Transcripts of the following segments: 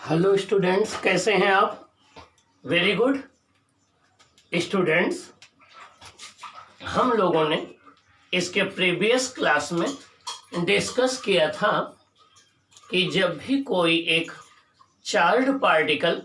Hello students, कैसे हैं आप? वेरी गुड स्टूडेंट्स, हम लोगों ने इसके प्रीवियस क्लास में डिस्कस किया था कि जब भी कोई एक charge particle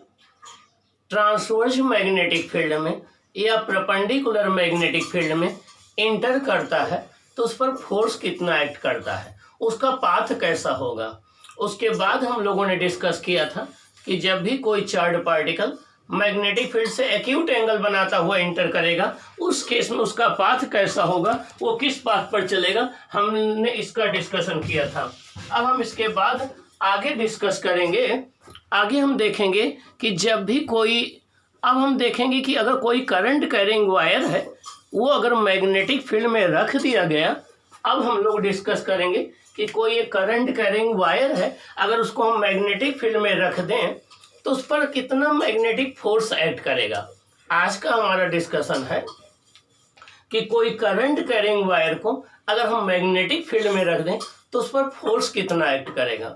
transverse magnetic field में या परपेंडिकुलर मैग्नेटिक फील्ड में इंटर करता है तो उस पर फोर्स कितना एक्ट करता है, उसका पाथ कैसा होगा। उसके बाद हम लोगों ने डिस्कस किया था कि जब भी कोई चार्ज पार्टिकल मैग्नेटिक फील्ड से एक्यूट एंगल बनाता हुआ इंटर करेगा उस केस में उसका पाथ कैसा होगा, वो किस पाथ पर चलेगा, हमने इसका डिस्कशन किया था। अब हम इसके बाद आगे डिस्कस करेंगे। आगे हम देखेंगे कि जब भी कोई अब हम देखेंगे कि अगर कोई करंट कैरिंग वायर है वो अगर मैग्नेटिक फील्ड में रख दिया गया। अब हम लोग डिस्कस करेंगे कि कोई एक करंट कैरिंग वायर है, अगर उसको हम मैग्नेटिक फील्ड में रख दें तो उस पर कितना मैग्नेटिक फोर्स एक्ट करेगा। आज का हमारा डिस्कशन है कि कोई करंट कैरिंग वायर को अगर हम मैग्नेटिक फील्ड में रख दें तो उस पर फोर्स कितना एक्ट करेगा।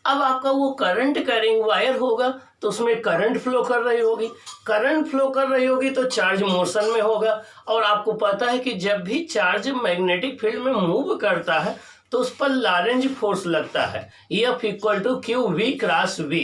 अब आपका वो करंट कैरिंग वायर होगा तो उसमें करंट फ्लो कर रही होगी, करंट फ्लो कर रही होगी तो चार्ज मोशन में होगा। और आपको पता है कि जब भी चार्ज मैग्नेटिक फील्ड में मूव करता है तो उस पर लॉरेंज फोर्स लगता है, F equal to q v cross v.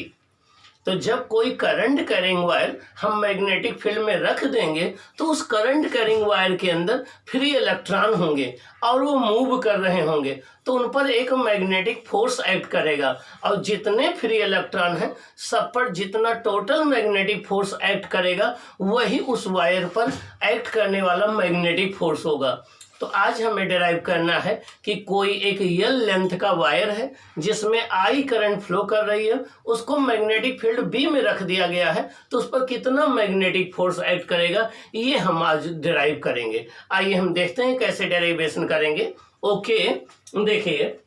तो जब कोई करंट कैरिंग वायर हम मैग्नेटिक फील्ड में रख देंगे तो उस करंट कैरिंग वायर के अंदर फ्री इलेक्ट्रॉन होंगे और वो मूव कर रहे होंगे तो उन पर एक मैग्नेटिक फोर्स एक्ट करेगा। और जितने फ्री इलेक्ट्रॉन हैं सब पर जितना टोटल मैग्नेटिक फोर्स एक्ट करेगा वही उस वायर पर एक्ट करने वाला मैग्नेटिक फोर्स होगा। तो आज हमें डिराइव करना है कि कोई एक यल लेंथ का वायर है जिसमें आई करंट फ्लो कर रही है, उसको मैग्नेटिक फील्ड बी में रख दिया गया है तो उस पर कितना मैग्नेटिक फोर्स एक्ट करेगा, ये हम आज डिराइव करेंगे। आइए हम देखते हैं कैसे डेरिवेशन करेंगे। ओके, देखिए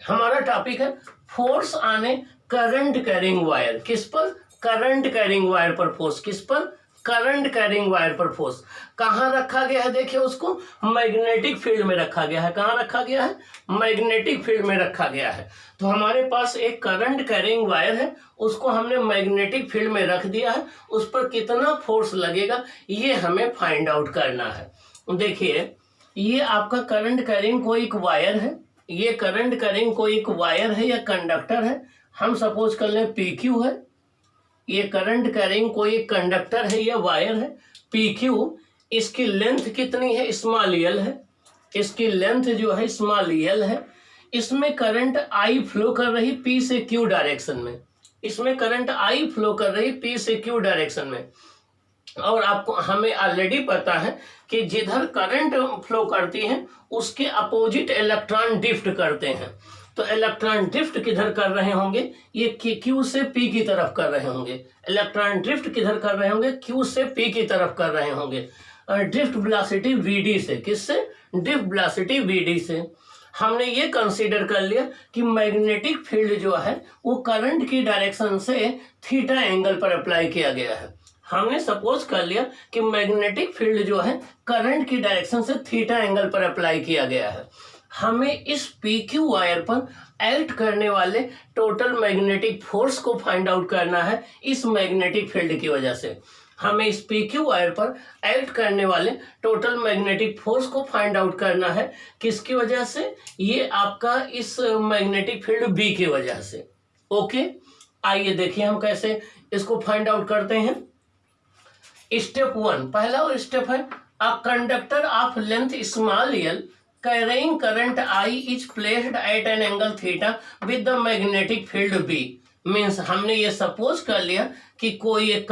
हमारा टॉपिक है force on A current carrying wire. किस पर? करंट कैरिंग वायर पर फोर्स। किस पर? करंट कैरिंग वायर पर फोर्स। कहाँ रखा गया है? देखिए उसको मैग्नेटिक फील्ड में रखा गया है। कहाँ रखा गया है? मैग्नेटिक फील्ड में रखा गया है। तो हमारे पास एक करंट कैरिंग वायर है, उसको हमने मैग्नेटिक फील्ड में रख दिया है, उस पर कितना फोर्स लगेगा ये हमें फाइंड आउट करना है। देखिए ये आपका करंट कैरिंग कोई एक वायर है, ये करंट कैरिंग कोई एक वायर है या कंडक्टर है। हम सपोज कर लें PQ है, ये करंट कैरिंग कोई एक कंडक्टर है या वायर है PQ। इसकी लेंथ कितनी है? स्मॉल l है। इसकी लेंथ जो है स्मॉल l है। इसमें करंट I फ्लो कर रही P से Q डायरेक्शन में। इसमें करंट I फ्लो कर रही P से Q डायरेक्शन में। और आपको हमें ऑलरेडी पता है कि जिधर करंट फ्लो करती है उसके अपोजिट इलेक्ट्रॉन ड्रिफ्ट करते हैं। तो इलेक्ट्रॉन ड्रिफ्ट किधर कर रहे होंगे? ये Q से P की तरफ कर रहे होंगे। इलेक्ट्रॉन ड्रिफ्ट किधर कर रहे होंगे? Q से P की तरफ कर रहे होंगे। ड्रिफ्ट वेलोसिटी VD से। किससे? ड्रिफ्ट वेलोसिटी VD से। हमने ये कंसीडर कर लिया कि मैग्नेटिक फील्ड जो है वो करंट की डायरेक्शन से थीटा एंगल पर अप्लाई किया गया है। हमने सपोज कर लिया कि मैग्नेटिक फील्ड जो है करंट की डायरेक्शन से थीटा एंगल पर अप्लाई किया गया है। हमें इस PQ वायर पर एक्ट करने वाले टोटल मैग्नेटिक फोर्स को फाइंड आउट करना है। इस मैग्नेटिक फील्ड की वजह से हमें इस PQ वायर पर एक्ट करने वाले टोटल मैग्नेटिक फोर्स को फाइंड आउट करना है। किसकी वजह से? ये आपका इस मैग्नेटिक फील्ड B की वजह से। ओके, आइए देखिए हम कैसे इसको फाइंड आउट करते हैं। स्टेप 1, पहला स्टेप है a conductor of length small l carrying current I is placed at an angle theta with the magnetic field B। Means हमने ये सपोज कर लिया कि कोई एक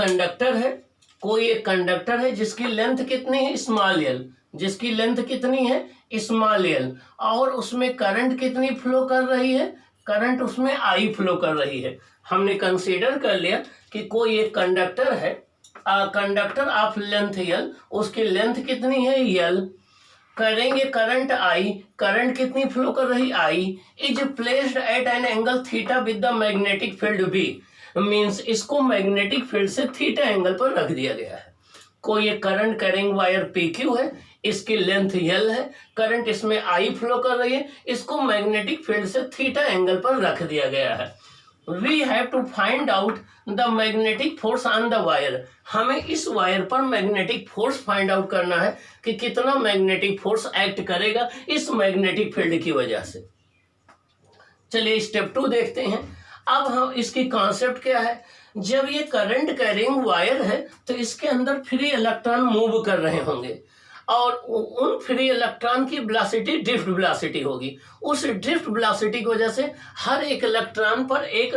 कंडक्टर है जिसकी लेंथ कितनी है? Small l। जिसकी लेंथ कितनी है? Small l। और उसमें करंट कितनी फ्लो कर रही है? करंट उसमें I फ्लो कर रही है। हमने कंसीडर कर लिया कि कोई एक कंडक्टर है, कंडक्टर ऑफ लेंथ l, उसकी लेंथ कितनी है? l। करेंगे करंट I, करंट कितनी फ्लो कर रही? I is placed at an angle theta with the magnetic field B। Means इसको मैग्नेटिक फील्ड से थीटा एंगल पर रख दिया गया है। कोई एक करंट कैरिंग वायर PQ है, इसकी लेंथ l है, करंट इसमें I फ्लो कर रही है, इसको मैग्नेटिक फील्ड से थीटा एंगल पर रख दिया गया है। We have to find out the magnetic force on the wire. हमें इस वायर पर मैग्नेटिक फोर्स फाइंड आउट करना है कि कितना मैग्नेटिक फोर्स एक्ट करेगा इस मैग्नेटिक फील्ड की वजह से। चलिए स्टेप 2 देखते हैं। अब हम इसकी कॉन्सेप्ट क्या है, जब ये करंट कैरिंग वायर है तो इसके अंदर फ्री इलेक्ट्रॉन मूव कर रहे होंगे और उन फ्री इलेक्ट्रॉन की वेलोसिटी ड्रिफ्ट वेलोसिटी होगी। उस ड्रिफ्ट वेलोसिटी की वजह से हर एक इलेक्ट्रॉन पर एक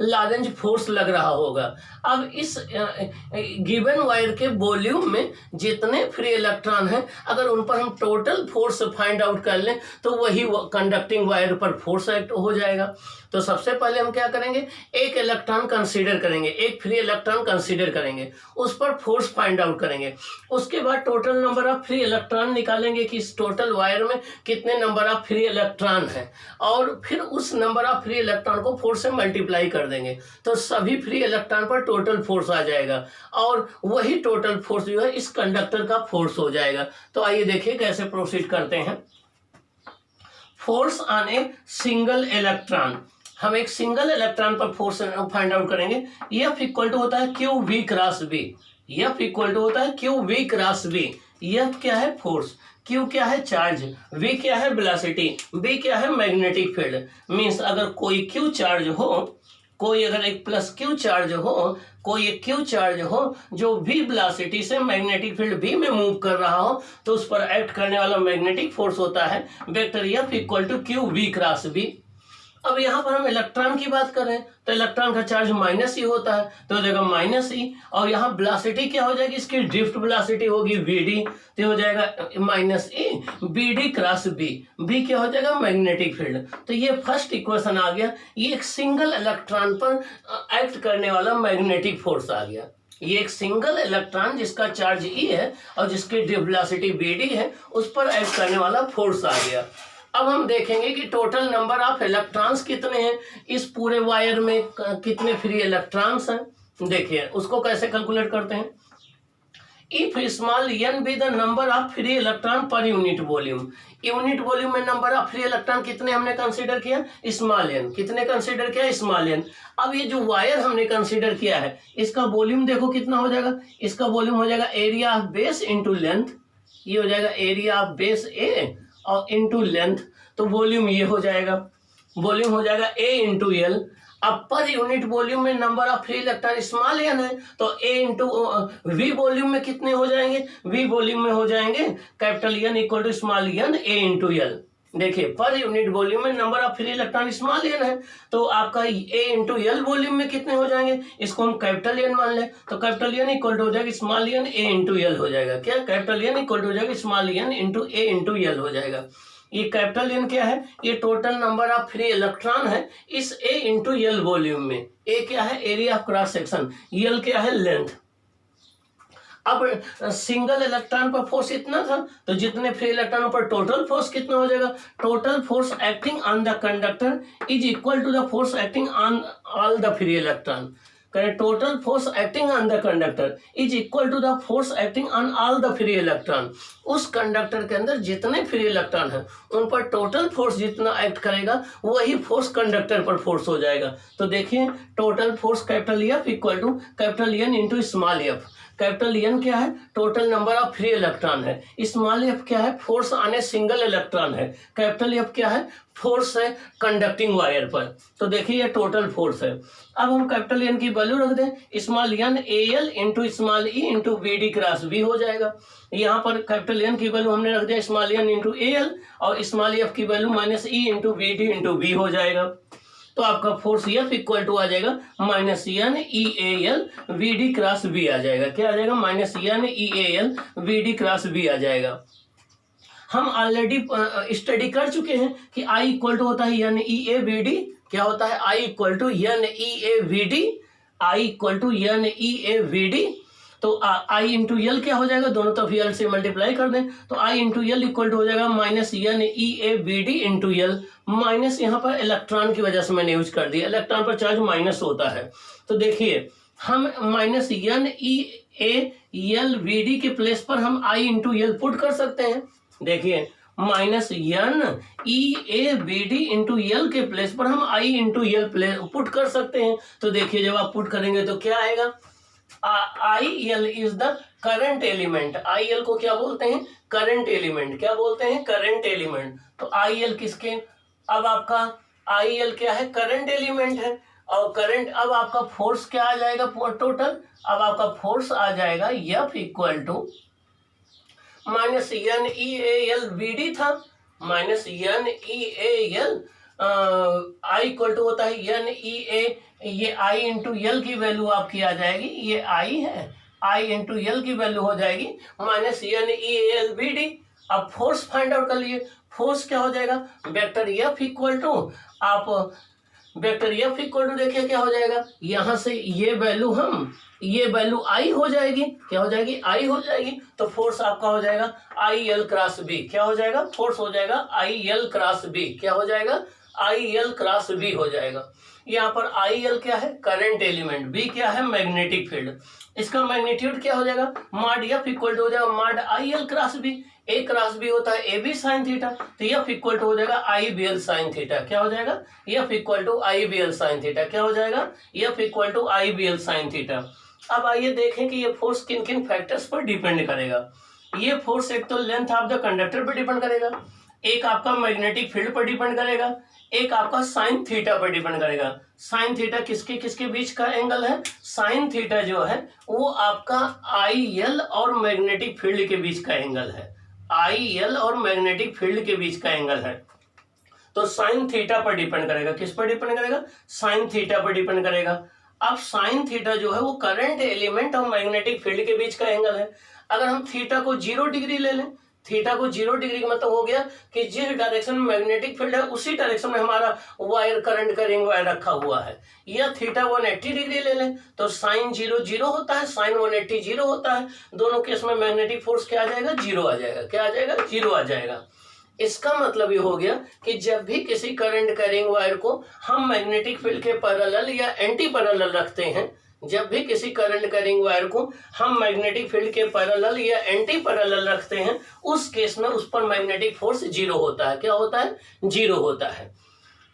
लारेंज फोर्स लग रहा होगा। अब इस गिवन वायर के वॉल्यूम में जितने फ्री इलेक्ट्रॉन हैं, अगर उन पर हम टोटल फोर्स फाइंड आउट कर लें तो वही कंडक्टिंग वायर पर फोर्स एक्ट हो जाएगा। तो सबसे पहले हम क्या करेंगे, एक इलेक्ट्रॉन कंसीडर करेंगे, एक फ्री इलेक्ट्रॉन कंसीडर करेंगे, उस पर फोर्स फाइंड आउट करेंगे। उसके बाद total number of free electron निकालेंगे कि इस टोटल वायर में कितने नंबर ऑफ फ्री इलेक्ट्रॉन है, और फिर उस नंबर ऑफ फ्री इलेक्ट्रॉन को फोर्स से मल्टीप्लाई कर देंगे तो सभी फ्री इलेक्ट्रॉन पर टोटल फोर्स आ जाएगा और वही टोटल फोर्स जो है इस कंडक्टर का फोर्स हो जाएगा। तो आइए देखिए कैसे प्रोसीड करते हैं। Force on a single electron, हम एक सिंगल इलेक्ट्रॉन पर फोर्स फाइंड आउट करेंगे। F इक्वल टू होता है q v cross B. F equal to होता है q v cross B. F क्या है, फोर्स, Q क्या है, चार्ज, V क्या है, वेलोसिटी, B क्या है, मैग्नेटिक फील्ड। मींस अगर कोई Q चार्ज हो, कोई अगर एक प्लस Q चार्ज हो, कोई एक Q चार्ज हो जो V वेलोसिटी से मैग्नेटिक फील्ड B में मूव कर रहा हो, तो उस पर एक्ट करने वाला मैग्नेटिक फोर्स होता है vector F equal to q v cross B. अब यहाँ पर हम इलेक्ट्रॉन की बात करें तो इलेक्ट्रॉन का चार्ज माइनस ई होता है, तो हो जाएगा माइनस ई, और यहाँ वेलोसिटी क्या हो जाएगी, इसकी ड्रिफ्ट वेलोसिटी होगी वीडी, तो हो जाएगा minus e B D cross B. B क्या हो जाएगा, मैग्नेटिक फील्ड। तो ये फर्स्ट इक्वेशन आ गया, ये एक सिंगल इलेक्ट्रॉन पर एक्ट करने वाला मैग्नेटिक फोर्स आ गया। ये एक सिंगल इलेक्ट्रॉन जिसका चार्ज ई है और जिसकी ड्रिफ्ट वेलोसिटी बी डी है, उस पर एक्ट करने वाला फोर्स आ गया। अब हम देखेंगे कि टोटल नंबर ऑफ इलेक्ट्रॉन्स कितने हैं, इस पूरे वायर में कितने फ्री इलेक्ट्रॉन्स हैं। देखिए उसको कैसे कैलकुलेट करते हैं। If small n be the number of free electron पर यूनिट वॉल्यूम, यूनिट वॉल्यूम में नंबर ऑफ फ्री इलेक्ट्रॉन कितने हमने कंसीडर किया, स्मॉल n। कितने कंसीडर किया, स्मॉल n। अब ये जो वायर हमने कंसीडर किया है इसका वॉल्यूम देखो कितना हो जाएगा, इसका वॉल्यूम हो जाएगा area of base into length. ये हो जाएगा एरिया ऑफ बेस ए और इंटू लेंथ, तो वॉल्यूम ये हो जाएगा, वॉल्यूम हो जाएगा ए इंटू एल। अब पर यूनिट वॉल्यूम में number of free electron small n है, तो ए इंटू वी वॉल्यूम में कितने हो जाएंगे, वी वॉल्यूम में हो जाएंगे capital N equal to small n A into L. देखिए पर यूनिट वॉल्यूम में number of free electron small n है, तो आपका ए इंटू एल वॉल्यूम में कितने हो जाएंगे, इसको हम कैपिटल एन मान लें, तो कैपिटल एन इक्वल टू हो जाएगा small n A into L हो जाएगा। क्या, कैपिटल एन इक्वल टू हो जाएगा small n into A into L हो जाएगा। ये कैपिटल एन क्या है, ये total number of free electron है इस ए इंटू एल वॉल्यूम में। ए क्या है, area of cross section, L क्या है, लेंथ। अब सिंगल इलेक्ट्रॉन पर फोर्स इतना था, तो जितने फ्री इलेक्ट्रॉनों पर टोटल फोर्स कितना हो जाएगा, total force acting on the conductor is equal to the force acting on all the free electron. Total force acting on the conductor is equal to the force acting on all the free electron. उस conductor के अंदर जितने free electron हैं उन पर total force जितना act करेगा वही फोर्स कंडक्टर पर फोर्स हो जाएगा। तो देखिए total force capital F equal to capital N into small F. Capital N क्या है, total number of free electron है, स्मॉल एफ क्या है, force on a single electron है, कैपिटल एफ क्या है, फोर्स है कंडक्टिंग वायर पर। तो देखिए ये टोटल फोर्स है। अब हम कैपिटल एन की वैल्यू रख दें, small n A L into small e into B D cross B हो जाएगा। यहाँ पर कैपिटल एन की वैल्यू हमने रख दिया small n into a l और स्मॉल एफ की value minus e into B D into b हो जाएगा। तो आपका फोर्स एफ इक्वल टू आ जाएगा minus N E A L V d cross b आ जाएगा। क्या आ जाएगा, minus N E A L V d cross b आ जाएगा। हम ऑलरेडी स्टडी कर चुके हैं कि आई इक्वल टू होता है n E a v d. क्या होता है, I equal to n E a v d, I equal to n E a v d. तो आई इंटू एल क्या हो जाएगा, दोनों तरफ एल से मल्टीप्लाई कर दें तो I into L equal to हो जाएगा minus N E A B D into L. Minus यहाँ पर इलेक्ट्रॉन की वजह से मैंने यूज कर दिया, इलेक्ट्रॉन पर चार्ज माइनस होता है। तो देखिए हम minus N E A L V D के प्लेस पर हम आई इंटू एल पुट कर सकते हैं। देखिए minus N E A B D into L के प्लेस पर हम आई इंटू यल पुट कर सकते हैं। तो देखिए जब आप पुट करेंगे तो क्या आएगा, I L is the current element. I L को क्या बोलते हैं, करंट एलिमेंट। क्या बोलते हैं, करंट एलिमेंट। तो आई एल किसके, अब आपका आई एल क्या है, करंट एलिमेंट है। और करंट, अब आपका फोर्स क्या आ जाएगा टोटल, अब आपका फोर्स आ जाएगा F equal to minus N E A l B d था, minus N E A l I equal to होता है एन ई ए, ये आई इंटू यल की वैल्यू आपकी आ जाएगी, ये आई है, आई इंटू यल की वैल्यू हो जाएगी minus N E L B D. अब फोर्स फाइंड आउट कर लिए, फोर्स क्या हो जाएगा, वेक्टर एफ इक्वल टू, आप वेक्टर एफ इक्वल टू देखिए क्या हो जाएगा, यहां से ये वैल्यू ये वैल्यू आई हो जाएगी, क्या हो जाएगी, आई हो जाएगी। तो फोर्स आपका हो जाएगा आई एल क्रॉस बी, क्या हो जाएगा, फोर्स हो जाएगा आई एल क्रॉस बी, क्या हो जाएगा, आई एल क्रॉस बी हो जाएगा। यहाँ पर आई एल क्या है, करंट एलिमेंट, बी क्या है, मैग्नेटिक फील्ड। इसका मैग्नीट्यूड क्या हो जाएगा, मॉड एफ इक्वल टू हो जाएगा mod I L cross B, A cross B होता है ए बी साइन थीटा, तो एफ इक्वल टू हो जाएगा I B L sine theta, क्या हो जाएगा, F equal to I B L sine theta, क्या हो जाएगा, F equal to I B L sine theta. अब आइए देखें कि ये फोर्स किन किन फैक्टर्स पर डिपेंड करेगा। ये फोर्स एक तो लेंथ ऑफ द कंडक्टर पर डिपेंड करेगा, एक आपका मैग्नेटिक फील्ड पर डिपेंड करेगा, एक आपका साइन थीटा पर डिपेंड करेगा। साइन थीटा किसके किसके बीच का एंगल है, साइन थीटा जो है वो आपका आई एल और मैग्नेटिक फील्ड के बीच का एंगल है, आई एल और मैग्नेटिक फील्ड के बीच का एंगल है। तो साइन थीटा पर डिपेंड करेगा, किस पर डिपेंड करेगा, साइन थीटा पर डिपेंड करेगा। अब साइन थीटा जो है वो करंट एलिमेंट और मैग्नेटिक फील्ड के बीच का एंगल है। अगर हम थीटा को 0 डिग्री ले लें, थीटा को 0 डिग्री का मतलब हो गया कि जिस डायरेक्शन में मैग्नेटिक फील्ड है उसी डायरेक्शन में हमारा वायर, करंट का रिंग वायर रखा हुआ है। या थीटा 180 डिग्री ले लें तो साइन 0 0 होता है, साइन 180 0 होता है। दोनों केस में मैग्नेटिक फोर्स क्या आ जाएगा, 0 आ जाएगा, क्या आ जाएगा, 0 आ जाएगा। इसका मतलब ये हो गया कि जब भी किसी करंट कैरिंग वायर को हम मैग्नेटिक फील्ड के पैरेलल या एंटी पैरेलल रखते हैं, जब भी किसी करंट कैरिंग वायर को हम मैग्नेटिक फील्ड के पैरेलल या एंटी पैरेलल रखते हैं, उस केस में उस पर मैग्नेटिक फोर्स 0 होता है, क्या होता है, 0 होता है।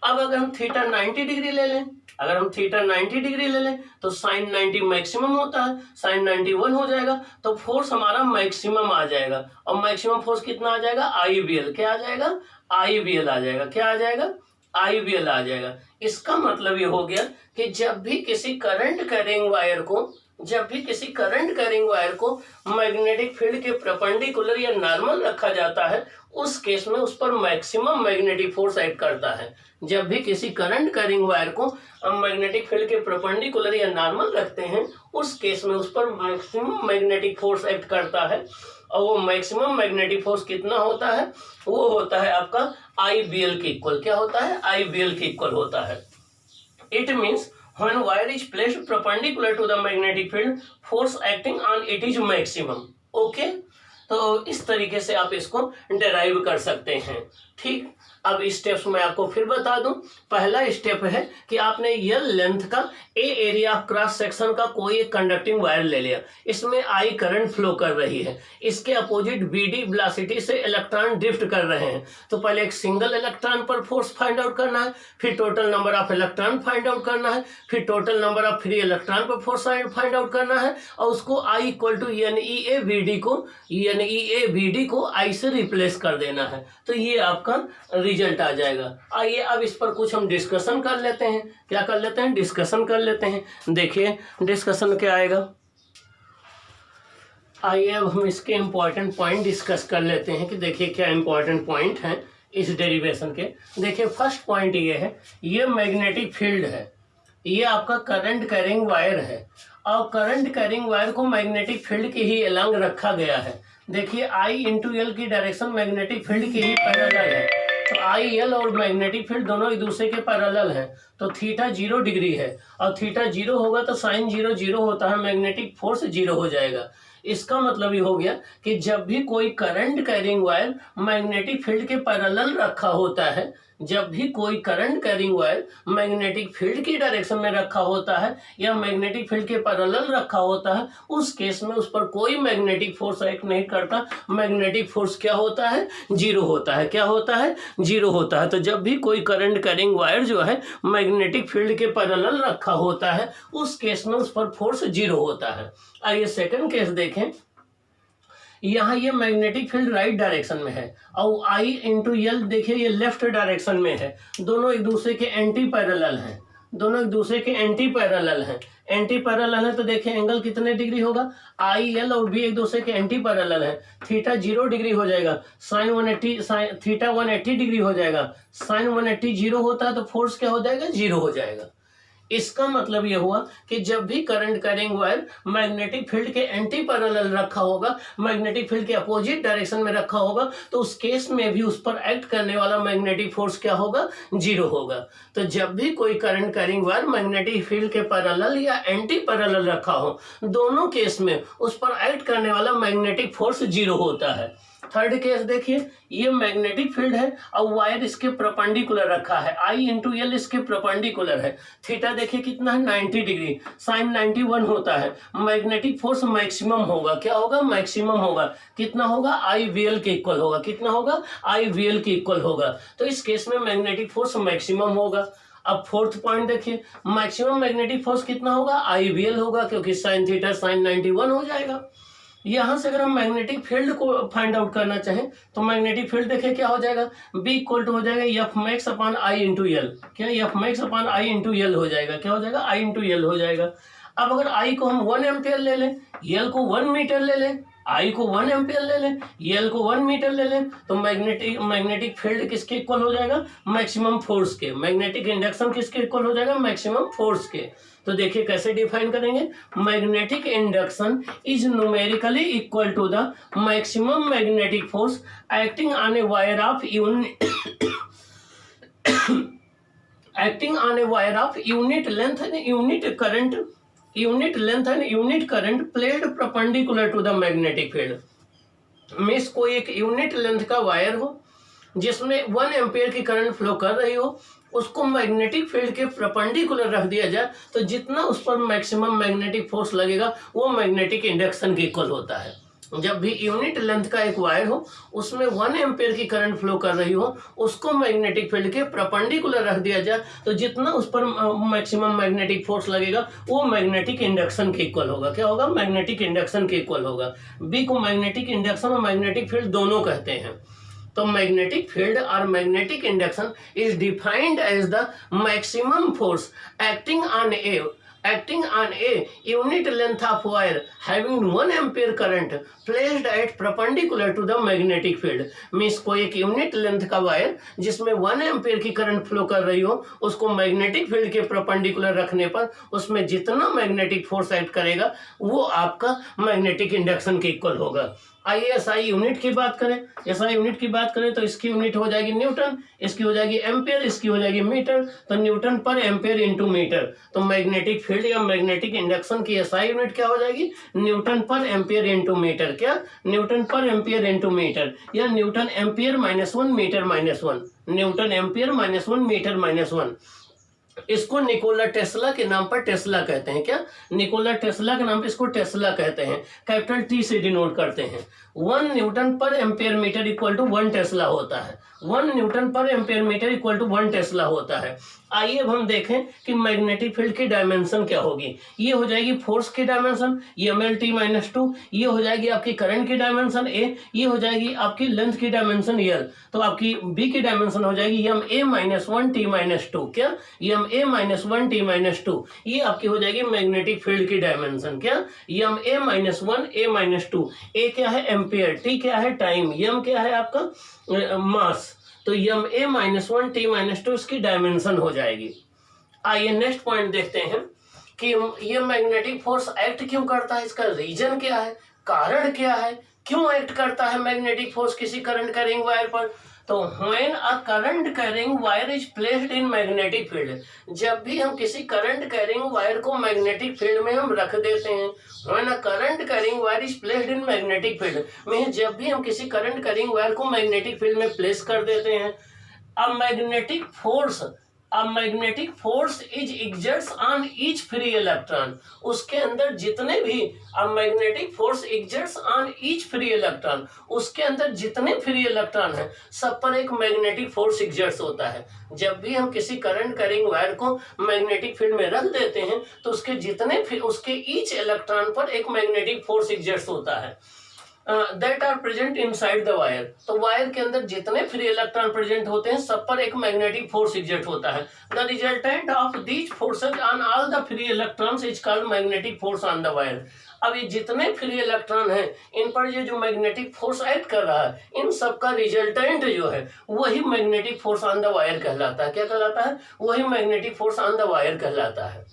अब अगर हम थीटा 90 डिग्री ले लें, अगर हम थीटा 90 डिग्री ले लें तो साइन 90 मैक्सिमम होता है, साइन 91 हो जाएगा, तो फोर्स हमारा मैक्सिमम आ जाएगा। और मैक्सिमम फोर्स कितना आ जाएगा, आई बी एल, क्या आ जाएगा, आई बी एल आ जाएगा, क्या आ जाएगा, आई बी एल आ जाएगा। इसका मतलब ये हो गया कि जब भी किसी करंट कैरिंग वायर को, जब भी किसी करंट कैरिंग वायर को मैग्नेटिक फील्ड के परपेंडिकुलर या नॉर्मल रखा जाता है, उस केस में उस पर मैक्सिमम मैग्नेटिक फोर्स एक्ट करता है। जब भी किसी करंट कैरिंग वायर को हम मैग्नेटिक फील्ड के परपेंडिकुलर या नॉर्मल रखते हैं, उस केस में उस पर मैक्सिमम मैग्नेटिक फोर्स एक्ट करता है। और वो मैक्सिमम मैग्नेटिक फोर्स कितना होता है, वो होता है आपका आई बी एल के इक्वल, क्या होता है, आई बी एल के इक्वल होता है। It means when wire is placed perpendicular to the magnetic field, force acting on it is maximum. Okay? तो इस तरीके से आप इसको डिराइव कर सकते हैं। ठीक, अब स्टेप्स मैं आपको फिर बता दूं। पहला स्टेप है कि आपने यल लेंथ का ए एरिया ऑफ क्रॉस सेक्शन का कोई एक कंडक्टिंग वायर ले लिया, इसमें आई करंट फ्लो कर रही है, इसके अपोजिट बी डी वेलोसिटी से इलेक्ट्रॉन ड्रिफ्ट कर रहे हैं। तो पहले एक सिंगल इलेक्ट्रॉन पर फोर्स फाइंड आउट करना है, फिर total number of electron find out करना है, फिर total number of free electron पर फोर्स फाइंड आउट करना है, और उसको I equal to n E A B d को, n E A B d को आई से रिप्लेस कर देना है। तो ये आपका रिजल्ट आ जाएगा। आइए अब इस पर कुछ हम डिस्कशन कर लेते हैं। क्या कर लेते हैं, डिस्कशन कर लेते हैं। देखिए डिस्कशन क्या आएगा, आइए अब हम इसके इम्पोर्टेंट पॉइंट डिस्कस कर लेते हैं कि देखिए क्या इम्पोर्टेंट पॉइंट हैं इस डेरिवेशन के। देखिए फर्स्ट पॉइंट ये है, ये मैग्नेटिक फील्ड है, ये आपका करंट कैरिंग वायर है, और करंट कैरिंग वायर को मैग्नेटिक फील्ड के ही अलॉन्ग रखा गया है। देखिए आई इंटू एल की डायरेक्शन मैग्नेटिक फील्ड के ही पैरेलल है, तो आई एल और मैग्नेटिक फील्ड दोनों एक दूसरे के पैरेलल हैं। तो थीटा 0 डिग्री है, और थीटा 0 होगा तो साइन 0 0 होता है, मैग्नेटिक फोर्स 0 हो जाएगा। इसका मतलब ये हो गया कि जब भी कोई current carrying wire magnetic field के पैरेलल रखा होता है, जब भी कोई current carrying wire magnetic field की डायरेक्शन में रखा होता है या मैग्नेटिक फील्ड के पैरेलल रखा होता है, उस केस में उस पर कोई मैग्नेटिक फोर्स एक्ट नहीं करता। मैग्नेटिक फोर्स क्या होता है? जीरो होता है। क्या होता है? जीरो होता है। तो जब भी कोई करंट कैरिंग वायर जो है मैग्नेटिक फील्ड के पैरेलल रखा होता है, उस केस में उस पर फोर्स जीरो होता है। आइए सेकंड केस देखें। यहाँ ये मैग्नेटिक फील्ड राइट डायरेक्शन में है और I इंटू एल देखिए ये लेफ्ट डायरेक्शन में है। दोनों एक दूसरे के एंटी पैरेलल हैं, दोनों एक दूसरे के एंटी पैरेलल हैं। एंटी पैरेलल है तो देखिए एंगल कितने डिग्री होगा? आई एल और बी एक दूसरे के एंटी पैरेलल है। थीटा 0 डिग्री हो जाएगा, साइन 180 थीटा 180 डिग्री हो जाएगा। साइन 180 जीरो होता है तो फोर्स क्या हो जाएगा? जीरो हो जाएगा। इसका मतलब यह हुआ कि जब भी current carrying wire magnetic field के एंटी पैरेलल रखा होगा, मैग्नेटिक फील्ड के अपोजिट डायरेक्शन में रखा होगा, तो उस केस में भी उस पर एक्ट करने वाला मैग्नेटिक फोर्स क्या होगा? जीरो होगा। तो जब भी कोई current carrying wire magnetic field के पैरेलल या एंटी पैरेलल रखा हो, दोनों केस में उस पर एक्ट करने वाला मैग्नेटिक फोर्स जीरो होता है। थर्ड केस देखिए, ये मैग्नेटिक फील्ड है और वायर इसके परपेंडिकुलर रखा है। आई इंटू एल इसके परपेंडिकुलर है। थीटा देखिए कितना है? 90 डिग्री। साइन 91 होता है। मैग्नेटिक फोर्स मैक्सिमम होगा। क्या होगा? मैक्सिमम होगा। कितना होगा? आई वी एल के इक्वल होगा। कितना होगा? आई वी एल के इक्वल होगा। तो इस केस में मैग्नेटिक फोर्स मैक्सिमम होगा। अब फोर्थ पॉइंट देखिए, मैक्सिमम मैग्नेटिक फोर्स कितना होगा? आई वी एल होगा, क्योंकि साइन थीटा साइन 91 हो जाएगा। यहां से अगर हम मैग्नेटिक फील्ड को फाइंड आउट करना चाहें तो मैग्नेटिक फील्ड देखिए क्या हो जाएगा? बी इक्वल टू हो जाएगा f max upon I into l. क्या? F max upon I into L हो जाएगा। क्या हो जाएगा? आई इंटू एल हो जाएगा। अब अगर आई को हम 1 एम्पियर ले लें, एल को 1 मीटर ले लें, आई को 1 एम्पियर ले लें, एल को 1 मीटर ले लें, तो मैग्नेटिक फील्ड किसके इक्वल हो जाएगा? मैक्सिमम फोर्स के। मैग्नेटिक इंडक्शन किसके इक्वल हो जाएगा? मैक्सिमम फोर्स के। तो देखिए कैसे डिफाइन करेंगे? Magnetic induction is numerically equal to the maximum magnetic force acting on a wire of acting on a wire of unit length and unit current played perpendicular to the magnetic field। Means कोई एक unit length का wire हो जिसमें 1 ampere की current flow कर रही हो, उसको मैग्नेटिक फील्ड के परपेंडिकुलर रख दिया जाए तो जितना उस पर मैक्सिमम मैग्नेटिक फोर्स लगेगा वो मैग्नेटिक इंडक्शन के इक्वल होता है। जब भी यूनिट लेंथ का एक वायर हो उसमें 1 एम्पियर की करंट फ्लो कर रही हो, उसको मैग्नेटिक फील्ड के परपेंडिकुलर रख दिया जाए तो जितना उस पर मैक्सिमम मैग्नेटिक फोर्स लगेगा वो मैग्नेटिक इंडक्शन के इक्वल होगा। क्या होगा? मैग्नेटिक इंडक्शन के इक्वल होगा। बी को मैग्नेटिक इंडक्शन और मैग्नेटिक फील्ड दोनों कहते हैं। तो मैग्नेटिक फील्ड और magnetic induction is defined as the maximum force acting on a unit length of wire having 1 ampere current placed at perpendicular to the magnetic field। Means कोई एक unit length का wire जिसमें 1 ampere की current flow कर रही हो, उसको magnetic field के परपेंडिकुलर रखने पर उसमें जितना मैग्नेटिक फोर्स एक्ट करेगा वो आपका मैग्नेटिक इंडक्शन के इक्वल होगा। आइए एसआई यूनिट की बात करें। एसआई यूनिट की बात करें तो इसकी यूनिट हो जाएगी न्यूटन, इसकी हो जाएगी एम्पियर, इसकी हो जाएगी मीटर। तो newton per ampere into metre. तो मैग्नेटिक फील्ड या मैग्नेटिक इंडक्शन की एसआई यूनिट क्या हो जाएगी? Newton per ampere into metre. क्या? Newton per ampere into metre, या newton ampere -1 metre -1, newton ampere -1 metre -1। इसको निकोला टेस्ला के नाम पर टेस्ला कहते हैं। क्या? निकोला टेस्ला के नाम पर इसको टेस्ला कहते हैं। कैपिटल टी से डिनोट करते हैं। 1 newton per ampere metre equal to 1 tesla होता है। 1 newton per ampere metre equal to 1 tesla होता है। आइए अब हम देखें कि मैग्नेटिक फील्ड की डायमेंशन क्या होगी। ये हो जाएगी फोर्स की डायमेंशन MLT -2, ये हो जाएगी आपकी करंट की डायमेंशन A, ये हो जाएगी आपकी लेंथ की डायमेंशन L। तो आपकी B की डायमेंशन हो जाएगी MA -1 T -2। क्या? MA -1 T -2, ये आपकी हो जाएगी मैग्नेटिक फील्ड की डायमेंशन। क्या? MA -1 A -2। A क्या है? एम्पियर। T क्या है? टाइम। M क्या है आपका? मास। तो MA -1 T -2 इसकी डायमेंशन हो जाएगी। आइए नेक्स्ट पॉइंट देखते हैं कि ये मैग्नेटिक फोर्स एक्ट क्यों करता है, इसका रीजन क्या है, कारण क्या है, क्यों एक्ट करता है मैग्नेटिक फोर्स किसी करंट कैरिंग वायर पर। तो when a current carrying wire is placed in magnetic field, जब भी हम किसी करंट कैरिंग वायर को मैग्नेटिक फील्ड में हम रख देते हैं, when a current carrying wire is placed in magnetic field में जब भी हम किसी करंट कैरिंग वायर को मैग्नेटिक फील्ड में प्लेस कर देते हैं, a magnetic force is exerts on each free electron, उसके अंदर जितने भी a magnetic force exerts on each free electron, उसके अंदर जितने फ्री इलेक्ट्रॉन हैं सब पर एक मैग्नेटिक फोर्स एक्सर्ट्स होता है। जब भी हम किसी करंट कैरिंग वायर को मैग्नेटिक फील्ड में रख देते हैं तो उसके ईच इलेक्ट्रॉन पर एक मैग्नेटिक फोर्स एक्सर्ट्स होता है। That are present inside the wire, तो वायर के अंदर जितने फ्री इलेक्ट्रॉन प्रेजेंट होते हैं सब पर एक मैग्नेटिक फोर्स एक्सर्ट होता है। The resultant of these forces on all the free electrons is called magnetic force on the wire. अब ये जितने फ्री इलेक्ट्रॉन हैं इन पर ये जो मैग्नेटिक फोर्स एक्ट कर रहा है, इन सब का रिजल्टेंट जो है वही magnetic force on the wire कहलाता है। क्या कहलाता है? वही magnetic force on the wire कहलाता है।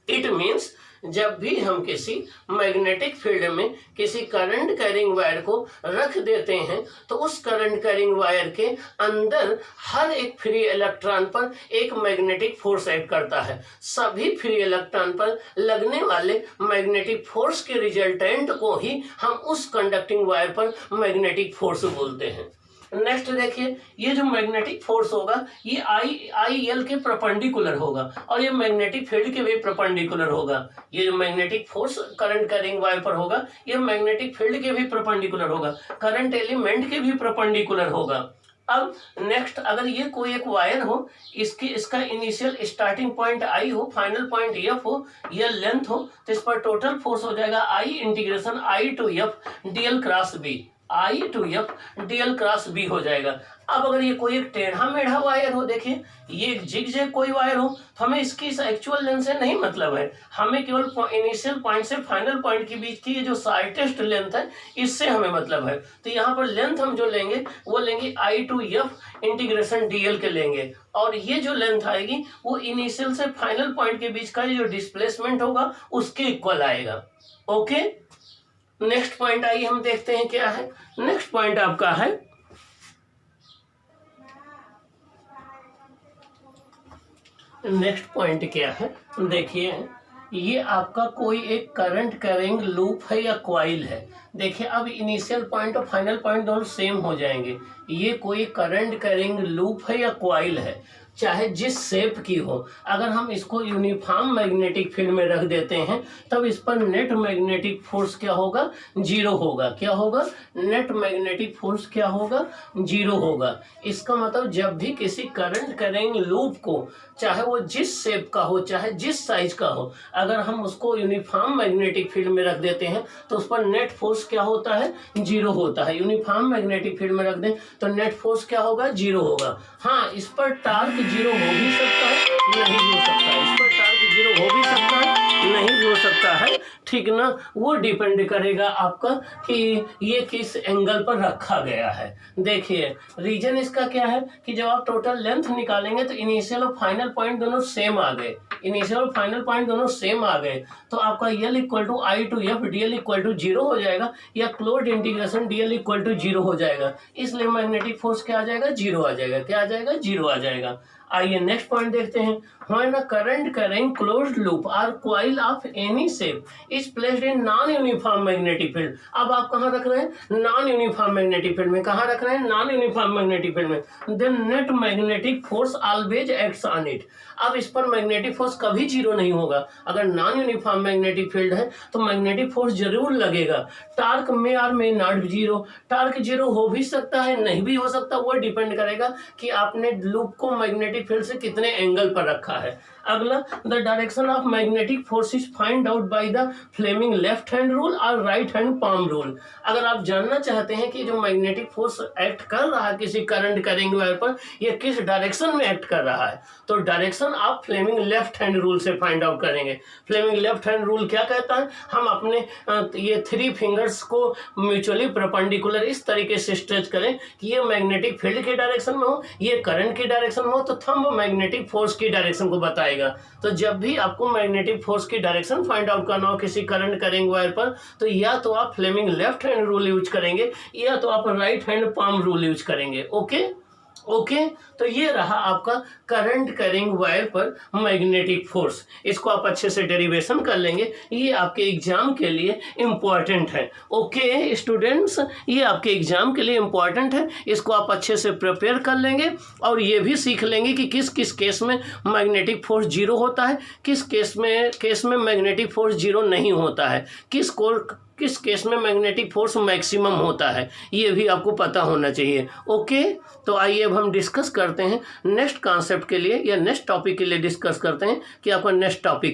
इट मीन्स जब भी हम किसी मैग्नेटिक फील्ड में किसी करंट कैरिंग वायर को रख देते हैं तो उस करंट कैरिंग वायर के अंदर हर एक फ्री इलेक्ट्रॉन पर एक मैग्नेटिक फोर्स एक्ट करता है। सभी फ्री इलेक्ट्रॉन पर लगने वाले मैग्नेटिक फोर्स के रिजल्टेंट को ही हम उस कंडक्टिंग वायर पर मैग्नेटिक फोर्स बोलते हैं। नेक्स्ट देखिए, ये जो मैग्नेटिक फोर्स होगा ये आई एल के परपेंडिकुलर होगा और ये मैग्नेटिक फील्ड के भी परपेंडिकुलर होगा। ये जो magnetic force current carrying wire पर होगा ये मैग्नेटिक फील्ड के भी परपेंडिकुलर होगा, करंट एलिमेंट के भी परपेंडिकुलर होगा। अब नेक्स्ट, अगर ये कोई एक वायर हो, इसका इनिशियल स्टार्टिंग पॉइंट आई हो, फाइनल पॉइंट एफ हो, या लेंथ हो, तो इस पर टोटल फोर्स हो जाएगा I integration I to f dl cross b, I to f dl cross B हो जाएगा। अब अगर ये कोई एक टेढ़ा मेढ़ा वायर हो, देखिए ये एक जिगजैग कोई वायर हो, तो हमें इसकी एक्चुअल लेंथ से नहीं मतलब है, हमें केवल इनिशियल पॉइंट से फाइनल पॉइंट के बीच की ये जो शार्टेस्ट लेंथ है इससे हमें मतलब है। तो यहाँ पर लेंथ हम जो लेंगे वो लेंगे आई टू एफ इंटीग्रेशन डीएल के लेंगे, और ये जो लेंथ आएगी वो इनिशियल से फाइनल पॉइंट के बीच का जो डिस्प्लेसमेंट होगा उसके इक्वल आएगा। ओके, नेक्स्ट पॉइंट आइए हम देखते हैं क्या है। नेक्स्ट पॉइंट आपका है नेक्स्ट पॉइंट क्या है, देखिए ये आपका कोई एक करंट कैरिंग लूप है या कॉइल है। देखिए अब इनिशियल पॉइंट और फाइनल पॉइंट दोनों सेम हो जाएंगे। ये कोई करंट कैरिंग लूप है या कॉइल है, चाहे जिस शेप की हो, अगर हम इसको यूनिफॉर्म मैग्नेटिक फील्ड में रख देते हैं तब इस पर नेट मैग्नेटिक फोर्स क्या होगा? जीरो होगा। क्या होगा? नेट मैग्नेटिक फोर्स क्या होगा? जीरो होगा। इसका मतलब जब भी किसी करंट कैरिंग लूप को, चाहे वो जिस शेप का हो चाहे जिस साइज का हो, अगर हम उसको यूनिफॉर्म मैग्नेटिक फील्ड में रख देते हैं तो उस पर नेट फोर्स क्या होता है? जीरो होता है। यूनिफॉर्म मैग्नेटिक फील्ड में रख दें तो नेट फोर्स क्या होगा? जीरो होगा। हाँ, इस पर टार्क जीरो हो भी सकता है, नहीं भी हो सकता है। इस पर टार्क जीरो हो भी सकता है, नहीं भी हो सकता है, ठीक ना। वो डिपेंड करेगा आपका कि ये किस एंगल पर रखा गया है। देखिए रीजन इसका क्या है कि जब आप टोटल लेंथ निकालेंगे तो इनिशियल और फाइनल पॉइंट दोनों सेम आ गए, इनिशियल और फाइनल पॉइंट दोनों सेम आ गए, तो आपका यल equal to I to f dl equal to zero हो जाएगा, या closed integration dl equal to zero हो जाएगा। इसलिए मैग्नेटिक फोर्स क्या आ जाएगा? जीरो आ जाएगा। क्या आ जाएगा? जीरो आ जाएगा। आइए नेक्स्ट पॉइंट देखते हैं। When a current carrying closed loop or coil of any shape is placed in non-uniform magnetic field, अब आप कहाँ रख रहे हैं? नॉन यूनिफॉर्म मैग्नेटिक फील्ड में। कहाँ रख रहे हैं? नॉन यूनिफॉर्म मैग्नेटिक फील्ड में। Then net magnetic force always acts on it. अब इस पर मैग्नेटिक फोर्स कभी जीरो नहीं होगा। अगर नॉन यूनिफॉर्म मैग्नेटिक फील्ड है तो मैग्नेटिक फोर्स जरूर लगेगा। टार्क में और में नॉट जीरो, टार्क जीरो हो भी सकता है, नहीं भी हो सकता, वो डिपेंड करेगा कि आपने लूप को मैग्नेटिक फील्ड से कितने एंगल पर रखा है। अगला, the direction of magnetic force is find out by the Fleming left hand rule और राइट हैंड पाम रूल। अगर आप जानना चाहते हैं कि जो मैग्नेटिक फोर्स एक्ट कर रहा है किसी करंट कैरिंग वायर पर, ये किस डायरेक्शन में एक्ट कर रहा है, तो डायरेक्शन आप फ्लेमिंग लेफ्ट हैंड रूल से फाइंड आउट करेंगे। फ्लेमिंग लेफ्ट हैंड रूल क्या कहता है? हम अपने ये थ्री फिंगर्स को म्यूचुअली परपेंडिकुलर इस तरीके से स्ट्रेच करें कि ये मैग्नेटिक फील्ड के डायरेक्शन में हो, ये करंट की डायरेक्शन में हो, तो थंब मैग्नेटिक फोर्स की डायरेक्शन को बताएगा। जाएगा। तो जब भी आपको मैग्नेटिक फोर्स की डायरेक्शन फाइंड आउट करना हो किसी करंट करेंगे वायर पर, तो या तो आप Fleming left hand rule use करेंगे या तो आप right hand palm rule use करेंगे। ओके तो ये रहा आपका करंट कैरिंग वायर पर मैग्नेटिक फोर्स। इसको आप अच्छे से डेरिवेशन कर लेंगे, ये आपके एग्जाम के लिए इम्पॉर्टेंट है। ओके स्टूडेंट्स, ये आपके एग्जाम के लिए इम्पॉर्टेंट है, इसको आप अच्छे से प्रिपेयर कर लेंगे और ये भी सीख लेंगे कि किस किस केस में मैग्नेटिक फोर्स जीरो होता है, किस केस में मैग्नेटिक फोर्स जीरो नहीं होता है, किस केस में मैग्नेटिक फोर्स मैक्सिमम होता है, ये भी आपको पता होना चाहिए। ओके तो आइए अब हम डिस्कस करते हैं नेक्स्ट कॉन्सेप्ट के लिए या नेक्स्ट टॉपिक के लिए डिस्कस करते हैं कि आपका नेक्स्ट टॉपिक